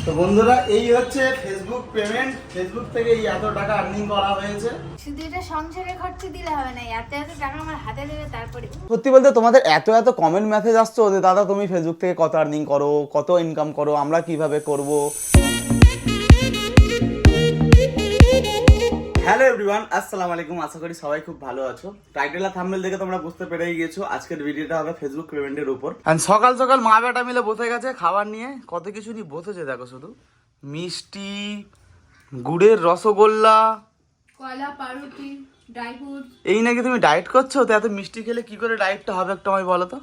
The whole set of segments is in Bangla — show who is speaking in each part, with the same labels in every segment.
Speaker 1: তো বন্ধুরা এই হচ্ছে ফেসবুক পেমেন্ট। ফেসবুক থেকে এই এত টাকা আর্নিং করা হয়েছে।
Speaker 2: শুধু এটা সংসারে খরচ দিলে হবে না, এত এত টাকা আমার হাতে দেবে তারপরে।
Speaker 1: সত্যি বলতে তোমাদের এত এত কমেন্ট মেসেজ আসছো যে দাদা তুমি ফেসবুক থেকে কত আর্নিং করো, কত ইনকাম করো, আমরা কিভাবে করব। হ্যালো এভরিওয়ান, আসসালামু আলাইকুম। আশা করি সবাই খুব ভালো আছো। টাইটেল আর থাম্বনেল দেখে তোমরা বুঝতে পেরেই গেছো আজকের ভিডিওটা হবে ফেসবুক পেমেন্টের উপর। আর সকাল সকাল মা বেটা মিলে বসে গেছে খাবার নিয়ে, কত কিছু নিয়ে বসেছে দেখো। শুধু মিষ্টি, গুড়ের রসগোল্লা,
Speaker 2: কলা, পাউরুটি, ড্রাই ফ্রুট।
Speaker 1: এই নাকি তুমি ডায়েট করছো? তো এত মিষ্টি খেলে কি করে ডায়েটটা হবে একটু আমায় বলো তো।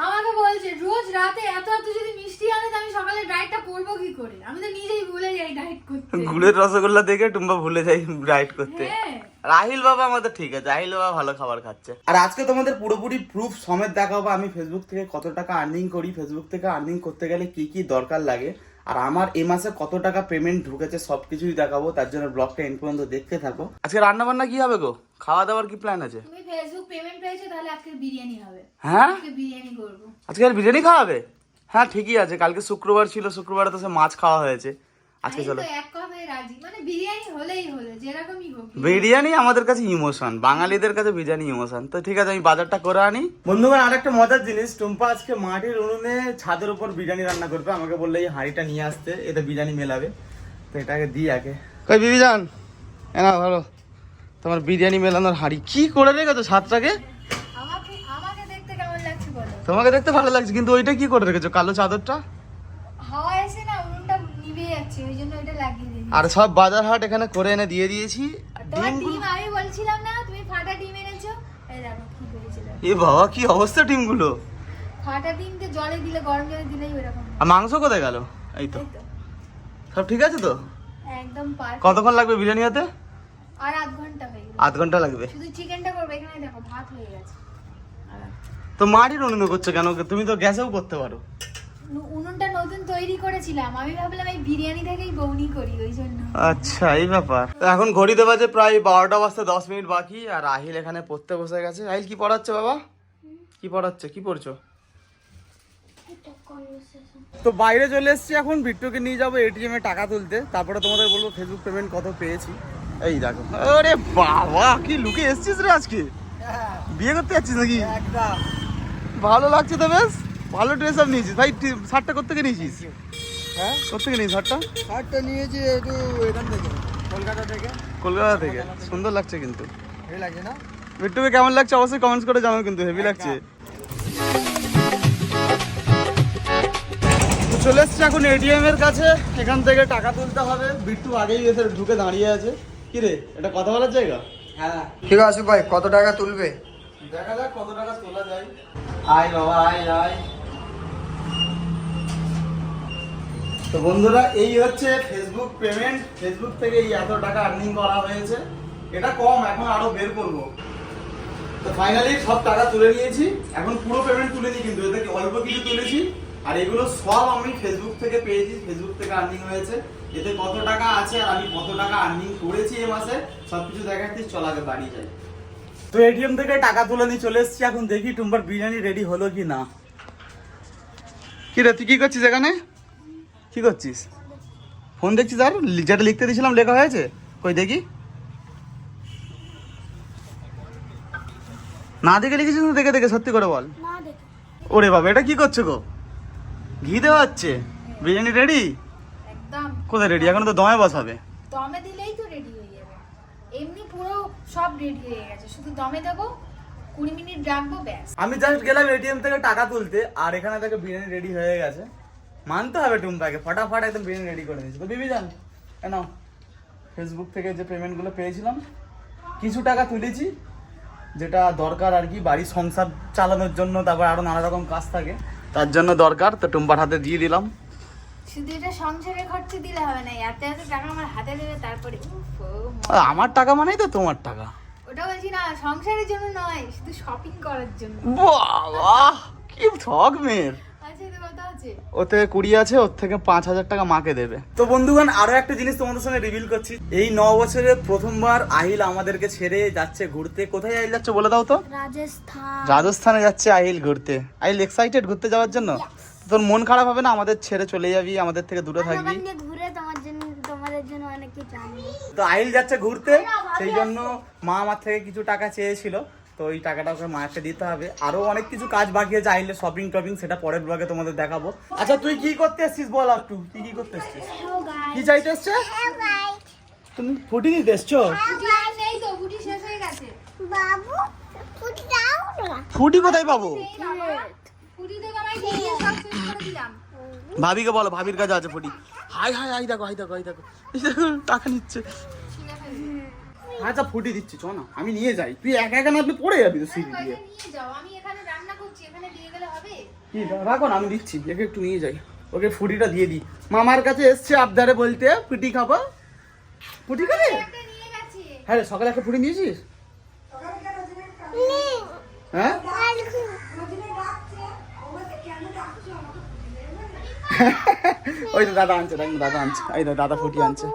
Speaker 2: আমাকে বলছে রোজ রাতে এত এত যদি মিষ্টি আনে তো আমি সকালে ডায়েটটা করবো কি করে? আমি তো নিজেই ভুলে যাই ডায়েট করতে।
Speaker 1: গুড়ের রসগোল্লা দেখে টুম্বা ভুলে যাই ডায়েট করতে।
Speaker 2: হ্যাঁ।
Speaker 1: রাহিল বাবা আমাদের ঠিক আছে, রাহিল বাবা ভালো খাবার খাচ্ছে। আর আজকে তোমাদের পুরোপুরি প্রুফ সমেত দেখাবো আমি ফেসবুক থেকে কত টাকা আর্নিং করি, ফেসবুক থেকে আর্নিং করতে গেলে কি কি দরকার লাগে, আর আমার এই মাসে কত টাকা পেমেন্ট ঢুকেছে সবকিছুই দেখাবো। তার জন্য ব্লগটা এন্ড পর্যন্ত দেখতে থাকো। আজকে রান্না বান্না কি হবে গো? খাওয়া দাওয়ার কি প্ল্যান আছে?
Speaker 2: তুমি ফেসবুক পেমেন্ট পেয়েছো, তাহলে আজকে বিরিয়ানি হবে।
Speaker 1: হ্যাঁ,
Speaker 2: আজকে বিরিয়ানি করব।
Speaker 1: আজকে আর বিরিয়ানি খাওয়াবে? হ্যাঁ ঠিকই আছে, কালকে শুক্রবার ছিল, শুক্রবারে তো সে মাছ খাওয়া হয়েছে। আজকে
Speaker 2: আমি
Speaker 1: চলো
Speaker 2: তো এক কথায় রাজি, মানে বিরিয়ানি হলেই হলো, যেরকমই হোক।
Speaker 1: বিরিয়ানি আমাদের কাছে ইমোশন, বাঙালিদের কাছে বিরিয়ানি ইমোশন। তো ঠিক আছে, আমি বাজারটা করে আনি। বন্ধুগণ, আর একটা মজার জিনিস, টুম্পা আজকে মাটির উনুনে ছাদের উপর বিরিয়ানি রান্না করবে। আমাকে বললে এই হাঁড়িটা নিয়ে আসতে, এতে বিরিয়ানি মেলাবে। তো এটাকে দিই আগে। কই বিবি যান, না ভালো তোমার বিরিয়ানি মেলানোর হাঁড়ি কি করে রেখেছো ছাদটাকে?
Speaker 2: আমাকে আমাকে দেখতে কেমন লাগছে বলো?
Speaker 1: তোমাকে দেখতে ভালো লাগছে, কিন্তু ওইটা কি করে রেখেছো কালো চাদরটা?
Speaker 2: হাওয়া এসে না উনুনটা নিভে যাচ্ছে, ওই জন্য ওইটা লাগিয়ে দিয়েছি।
Speaker 1: আর সব বাজার হাট এখানে করে এনে দিয়ে দিয়েছি।
Speaker 2: তোমার
Speaker 1: ডিমগুলো,
Speaker 2: ডিম আমি বলছিলাম না, তুমি ফাটা ডিম এনেছো। এই দেখো কি হয়েছিল।
Speaker 1: এ বাবা কি অবস্থা ডিমগুলো।
Speaker 2: ফাটা ডিমকে জলে দিলে, গরম জলে দিলেই ওরকম।
Speaker 1: আর মাংস কোথায় গেল? এই তো
Speaker 2: এই তো
Speaker 1: সব ঠিক আছে তো?
Speaker 2: একদম পারফেক্ট।
Speaker 1: কতক্ষণ লাগবে বিরিয়ানি হতে?
Speaker 2: আর আধ ঘন্টা হয়ে গেল।
Speaker 1: আধ ঘন্টা লাগবে।
Speaker 2: শুধু চিকেনটা করবে, এখানে দেখো ভাত হয়ে গেছে।
Speaker 1: তো মাটির উনুনে করছো কেন? তুমি তো গ্যাসেও করতে পারো।
Speaker 2: উনুনটা নতুন তৈরি করেছিলাম, আমি ভাবলাম এই বিরিয়ানি থেকেই বউনি করি, ওই জন্য।
Speaker 1: আচ্ছা এই ব্যাপার। তো এখন ঘড়িতে বাজে প্রায় 12টা বাজতে 10 মিনিট বাকি। আর আহিল এখানে পড়তে বসে গেছে। আহিল কি পড়াচ্ছে বাবা? কি পড়াচ্ছে, কি পড়ছো? তো বাইরে চলে এসেছি এখন, বিট্টুকে নিয়ে যাবো এটিএম এ টাকা তুলতে। তারপরে তোমাদের বলবো ফেসবুক পেমেন্ট কত পেয়েছি। এই দেখো, আরে বাবা কি লুকে এসেছিস রে আজকে? বিয়ে করতে যাচ্ছিস নাকি? ভালো লাগছে তো, বেশ ভালো ড্রেস আপ নিয়েছিস ভাই। শার্টটা কোত্থেকে নিয়েছিস?
Speaker 3: হ্যাঁ,
Speaker 1: কোত্থেকে নিয়েছিস শার্টটা?
Speaker 3: শার্টটা নিয়েছি একটু এখান থেকে, কলকাতা থেকে।
Speaker 1: কলকাতা থেকে। সুন্দর লাগছে কিন্তু।
Speaker 3: হেভি লাগছে না?
Speaker 1: বিট্টুকে কেমন লাগছে অবশ্যই কমেন্টস করে জানাও কিন্তু, হেভি লাগছে। চলে এসছি এখন এটিএম এর কাছে, এখান থেকে টাকা তুলতে হবে। বিট্টু আগেই এসে ঢুকে দাঁড়িয়ে আছে। কি রে, এটা কথা বলার জায়গা?
Speaker 3: হ্যাঁ ঠিক আছে ভাই, কত টাকা তুলবে?
Speaker 1: দেখা যাক কত টাকা তোলা যায়। আয় বাবা আয় আয়। তো বন্ধুরা এই হচ্ছে ফেসবুক পেমেন্ট। ফেসবুক থেকে এই এত টাকা আর্নিং করা হয়েছে। এটা কম, এখন আরো বের করবো। তো ফাইনালি সব টাকা তুলে নিয়েছি। এখন পুরো পেমেন্ট তুলেছি, কিন্তু এতে অল্প কিছু তুলেছি। আর এগুলো সব আমি ফেসবুক থেকে পেয়েছি, ফেসবুক থেকে আর্নিং হয়েছে। এতে কত টাকা আছে আর আমি কত টাকা আর্নিং করেছি এই মাসে সবকিছু দেখাচ্ছি। চল আগে বাড়ি যাই। তো এটিএম থেকে টাকা তুলে নিয়ে চলে এসেছি। এখন দেখি টুম্বার বিরিয়ানি রেডি হলো কি না। কি রে তুই কি করছিস এখানে? কি করছিস? ফোন দেখছিস? আর যেটা লিখতে দিয়েছিলাম লেখা হয়েছে? কই দেখি। না দেখে লিখেছিস না দেখে দেখে? সত্যি করে বল।
Speaker 2: না দেখো,
Speaker 1: ওরে বাবা, এটা কি করছো গো? ঘি দেওয়া হচ্ছে? বিরিয়ানি রেডি?
Speaker 2: একদম
Speaker 1: কোথায় রেডি? এখন তো দমে বসাবে।
Speaker 2: দমে দিলেই তো রেডি হয়ে যাবে। এমনি পুরো সব রেডি হয়ে গেছে, শুধু দমে দেবো, 20 মিনিট রাখবো, ব্যাস।
Speaker 1: আমি জাস্ট গেলাম এটিএম থেকে টাকা তুলতে, আর এখানে থেকে বিরিয়ানি রেডি হয়ে গেছে। মানতে হবে টুম্পাকে, ফটাফট একদম বিরিয়ানি রেডি করে দিয়েছি। তো বিবি যান নাও, ফেসবুক থেকে যে পেমেন্টগুলো পেয়েছিলাম কিছু টাকা তুলেছি, যেটা দরকার আর কি বাড়ির সংসার চালানোর জন্য, তারপর আরো নানা রকম কাজ থাকে তার জন্য দরকার। তো টুম্পার হাতে দিয়ে দিলাম।
Speaker 2: শুধু এটা সংসারে খরচ দিলে হবে না, এত এত টাকা আমার হাতে দেবে তারপরে।
Speaker 1: আমার টাকা মানেই তো তোমার টাকা।
Speaker 2: ওটা বলছি না, সংসারের জন্য নয়, শুধু শপিং করার জন্য।
Speaker 1: বাবা কি ঠক মেয়ের।
Speaker 2: আচ্ছা, এটা কথা আছে।
Speaker 1: ওর থেকে 20 আছে, ওর থেকে 5000 টাকা মাকে দেবে। তো বন্ধুগণ আরো একটা জিনিস তোমাদের সঙ্গে রিভিল করছি। এই 9 বছরে প্রথমবার আহিল আমাদেরকে ছেড়ে যাচ্ছে ঘুরতে। কোথায় আহিল যাচ্ছে বলে দাও তো?
Speaker 2: রাজস্থান।
Speaker 1: রাজস্থানে যাচ্ছে আহিল ঘুরতে। আহিল এক্সাইটেড ঘুরতে যাওয়ার জন্য? তোর মন খারাপ হবে না আমাদের ছেড়ে চলে যাবি, আমাদের থেকে দূরে
Speaker 4: আমি
Speaker 1: থাকবি?
Speaker 4: ওখান দিয়ে ঘুরে তোমাদের জন্য অনেক কিছু আনবো।
Speaker 1: তো আহিল যাচ্ছে ঘুরতে, সেই জন্য মা আমার থেকে কিছু টাকা চেয়েছিল, তো ওই টাকাটা ওকে মাকে দিতে হবে। আরো অনেক কিছু কাজ বাকি আছে আহিলের, শপিং টপিং, সেটা পরের ব্লগে তোমাদের দেখাবো। আচ্ছা তুই কি করতে এসছিস বল একটু, তুই কি করতে এসছিস? কি চাইতে এসছে? তুমি ফুটি দিতে এসছো?
Speaker 2: ফুটি আর নেই তো, ফুটি শেষ হয়ে গেছে।
Speaker 4: বাবু ফুটি দাও না।
Speaker 1: ফুটি কোথায় পাবো?
Speaker 2: এই বাবা, ফুটি তো আমায় দিয়ে সব শেষ করে দিলাম।
Speaker 1: ভাবিকে বলো, ভাবির কাছে আছে ফুটি। হাই হাই হাই দেখো, হাই দেখো, হাই দেখো, এই দেখো, টাকা নিচ্ছে। আচ্ছা ফুটি দিচ্ছি, চ না আমি নিয়ে যাই, তুই একা একা না তুই পড়ে যাবি তো সিঁড়ি দিয়ে।
Speaker 2: নিয়ে যাও, আমি এখানে রান্না করছি, এখানে দিয়ে গেলে হবে?
Speaker 1: কি রাখো না, আমি দিচ্ছি, একে একটু নিয়ে যাই, ওকে ফুটিটা দিয়ে দিই। মামার কাছে এসছে আবদারে বলতে ফুটি খাবো। ফুটি খাবে?
Speaker 2: একটা নিয়ে গেছে।
Speaker 1: হ্যাঁ রে, সকালে একটা ফুটি নিয়েছিস? হ্যাঁ ওই তো দাদা আনছে, দেখ দাদা আনছে, এই তো দাদা ফুটি আনছে,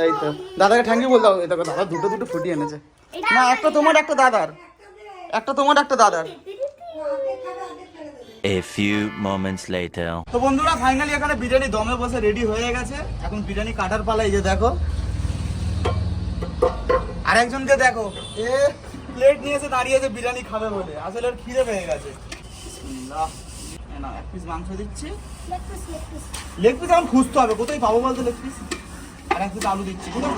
Speaker 1: এই তো দাদাকে থ্যাংক ইউ বলতে হবে। এই দেখো দাদা দুটো দুটো ফুটি এনেছে। না একটা তোমার একটা দাদার, একটা তোমার একটা দাদার।
Speaker 5: A few moments later.
Speaker 1: তো বন্ধুরা ফাইনালি এখানে বিরিয়ানি দমে বসে রেডি হয়ে গেছে, এখন বিরিয়ানি কাটার পালা। এই যে দেখো, আর একজনকে দেখো, এ প্লেট নিয়েছে দাঁড়িয়েছে বিরিয়ানি খাবে বলে, আসলে ওর খিদে পেয়ে গেছে। বিসমিল্লাহ, এই নাও এক পিস মাংস দিচ্ছি। লেগ পিস এখন খুঁজতে হবে, কোথায় পাবো বলতো লেগ পিস? আর এক পিস আলু দিচ্ছি, কোথায়?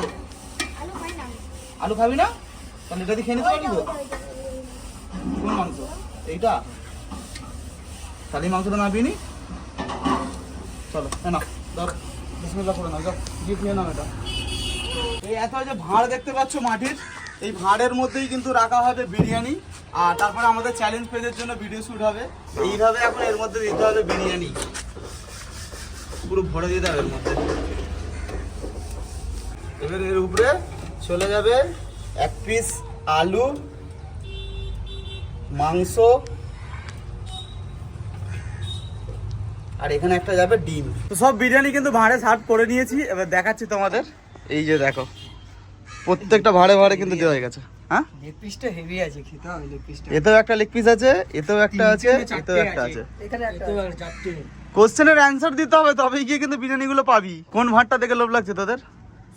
Speaker 1: আলু খাবি না? তাহলে এটা দিয়ে খেয়ে নিতে পারবি তো? কোন মাংস? এইটা? তাহলে এই মাংসটা না বিনি, চলো না ধর, বিসমিল্লাহ করে নাও, যাও গিফট নিয়ে নাও এটা। এই এত যে ভাঁড় দেখতে পাচ্ছ মাটির, এই ভাঁড়ের মধ্যেই কিন্তু রাখা হবে বিরিয়ানি, আর তারপরে আমাদের চ্যালেঞ্জ পেজের জন্য ভিডিও শ্যুট হবে। এইভাবে এখন এর মধ্যে দিতে হবে বিরিয়ানি, পুরো ভরে দিতে হবে এর মধ্যে। এবার এর উপরে চলে যাবে এক পিস আলু, মাংস, আর এখানে একটা যাবে ডিম। তো সব বিরিয়ানি কিন্তু ভাঁড়ে সার্ভ করে নিয়েছি, এবার দেখাচ্ছি তোমাদের। এই যে দেখো, প্রত্যেকটা ভাঁড়ে ভাঁড়ে কিন্তু দেওয়া হয়ে গেছে। হ্যাঁ
Speaker 3: লেগ পিসটা হেভি আছে, খেতে হবে লেগ পিসটা।
Speaker 1: এতেও একটা লেগ পিস আছে, এতেও একটা আছে, এতেও একটা আছে।
Speaker 3: এখানে একটা চারটে।
Speaker 1: কোশ্চেনের অ্যান্সার দিতে হবে, তবেই গিয়ে কিন্তু বিরিয়ানিগুলো পাবি। কোন ভাঁড়টা দেখে লোভ লাগছে তোদের?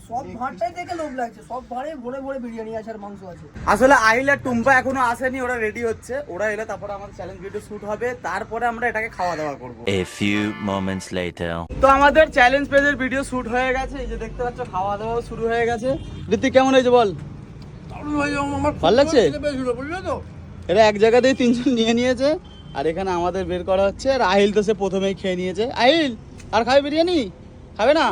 Speaker 3: সব ভাঁড়টাই দেখে লোভ লাগছে, সব ভাঁড়ে ভরে ভরে বিরিয়ানি আছে আর মাংস আছে।
Speaker 1: আসলে আহিল আর টুম্পা এখনো আসেনি, ওরা রেডি হচ্ছে। ওরা এলে তারপরে আমাদের চ্যালেঞ্জ ভিডিও শুট হবে, তারপরে আমরা এটাকে খাওয়া দাওয়া করবো।
Speaker 5: A few moments later.
Speaker 1: তো আমাদের চ্যালেঞ্জ পেজের ভিডিও শুট হয়ে গেছে, এই যে দেখতে পাচ্ছ খাওয়া দাওয়া শুরু হয়ে গেছে। ঋতিক কেমন হয়েছে বল? ভালো লাগছে? এরা এক জায়গাতেই তিনজন নিয়ে নিয়েছে, আর এখানে আমাদের বের করা হচ্ছে। আর আহিল তো সে প্রথমেই খেয়ে নিয়েছে। আহিল আর খাবে বিরিয়ানি? খাবে না?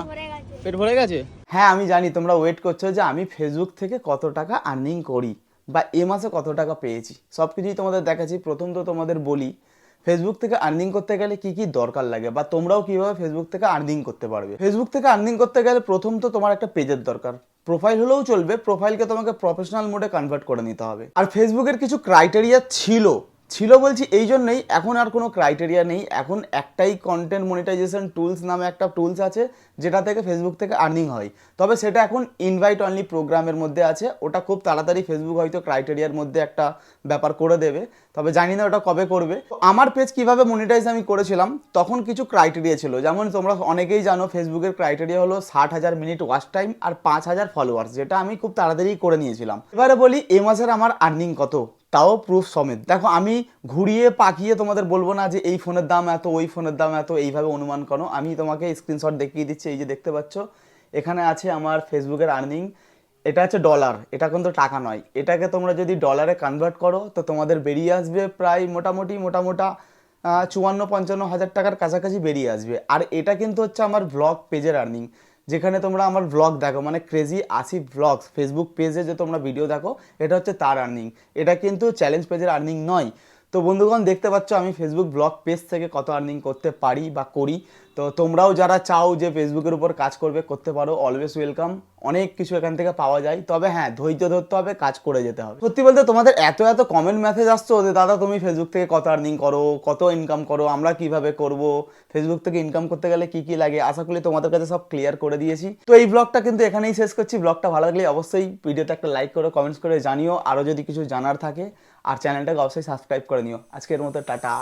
Speaker 1: পেট ভরে গেছে? হ্যাঁ আমি জানি তোমরা ওয়েট করছো যে আমি ফেসবুক থেকে কত টাকা আর্নিং করি বা এ মাসে কত টাকা পেয়েছি, সব কিছুই তোমাদের দেখাচ্ছি। প্রথম তো তোমাদের বলি ফেসবুক থেকে আর্নিং করতে গেলে কি কি দরকার লাগে বা তোমরাও কিভাবে ফেসবুক থেকে আর্নিং করতে পারবে। ফেসবুক থেকে আর্নিং করতে গেলে প্রথম তো তোমার একটা পেজের দরকার। প্রোফাইল হলেও চলবে, প্রোফাইলকে তোমাকে প্রফেশনাল মোডে কনভার্ট করে নিতে হবে। আর ফেসবুকের কিছু ক্রাইটেরিয়া ছিল বলছি এই জন্যই, এখন আর কোনো ক্রাইটেরিয়া নেই। এখন একটাই কন্টেন্ট মনিটাইজেশন টুলস নামে একটা টুলস আছে, যেটা থেকে ফেসবুক থেকে আর্নিং হয়। তবে সেটা এখন ইনভাইট অনলি প্রোগ্রামের মধ্যে আছে, ওটা খুব তাড়াতাড়ি ফেসবুক হয়তো ক্রাইটেরিয়ার মধ্যে একটা ব্যাপার করে দেবে, তবে জানি না ওটা কবে করবে। আমার পেজ কিভাবে মনিটাইজ আমি করেছিলাম, তখন কিছু ক্রাইটেরিয়া ছিল। যেমন তোমরা অনেকেই জানো ফেসবুকের ক্রাইটেরিয়া হলো 60,000 মিনিট ওয়াচ টাইম আর 5,000 ফলোয়ার্স, যেটা আমি খুব তাড়াতাড়ি করে নিয়েছিলাম। এবারে বলি এ মাসের আমার আর্নিং কত, তাও প্রুফ সমেত। দেখো আমি ঘুরিয়ে পাকিয়ে তোমাদের বলবো না যে এই ফোনের দাম এত, ওই ফোনের দাম এত, এইভাবে অনুমান করো। আমি তোমাকে স্ক্রিনশট দেখিয়ে দিচ্ছি, এই যে দেখতে পাচ্ছ এখানে আছে আমার ফেসবুকের আর্নিং। এটা হচ্ছে ডলার, এটা কিন্তু টাকা নয়। এটাকে তোমরা যদি ডলারে কনভার্ট করো তো তোমাদের বেরিয়ে আসবে প্রায় মোটামুটি 54-55 হাজার টাকার কাছাকাছি বেরিয়ে আসবে। আর এটা কিন্তু হচ্ছে আমার ব্লগ পেজের আর্নিং, যেখানে তোমরা আমার ব্লগ দেখো, মানে ক্রেজি 80 ব্লগস ফেসবুক পেজে যে তোমরা ভিডিও দেখো, এটা হচ্ছে তার আর্নিং। এটা কিন্তু চ্যালেঞ্জ পেজের আর্নিং নয়। তো বন্ধুগণ দেখতে পাচ্ছ আমি ফেসবুক ব্লগ পেজ থেকে কত আর্নিং করতে পারি বা করি। তো তোমরাও যারা চাও যে ফেসবুকের উপর কাজ করতে পারো, অলওয়েজ ওয়েলকাম। অনেক কিছু এখান থেকে পাওয়া যায়, তবে হ্যাঁ ধৈর্য ধরতে হবে, কাজ করে যেতে হবে। সত্যি বলতে তোমাদের এত কমেন্ট মেসেজ আসছো যে দাদা তুমি ফেসবুক থেকে কত আর্নিং করো, কত ইনকাম করো, আমরা কিভাবে করব, ফেসবুক থেকে ইনকাম করতে গেলে কি কি লাগে, আশা করি তোমাদের কাছে সব ক্লিয়ার করে দিয়েছি। তো এই ব্লগটা কিন্তু এখানেই শেষ করছি। ব্লগটা ভালো লাগলে অবশ্যই ভিডিওতে একটা লাইক করো, কমেন্টস করে জানিও, আরও যদি কিছু জানার থাকে, আর চ্যানেলটাকে অবশ্যই সাবস্ক্রাইব করে নিও। আজকের মতো টাটা।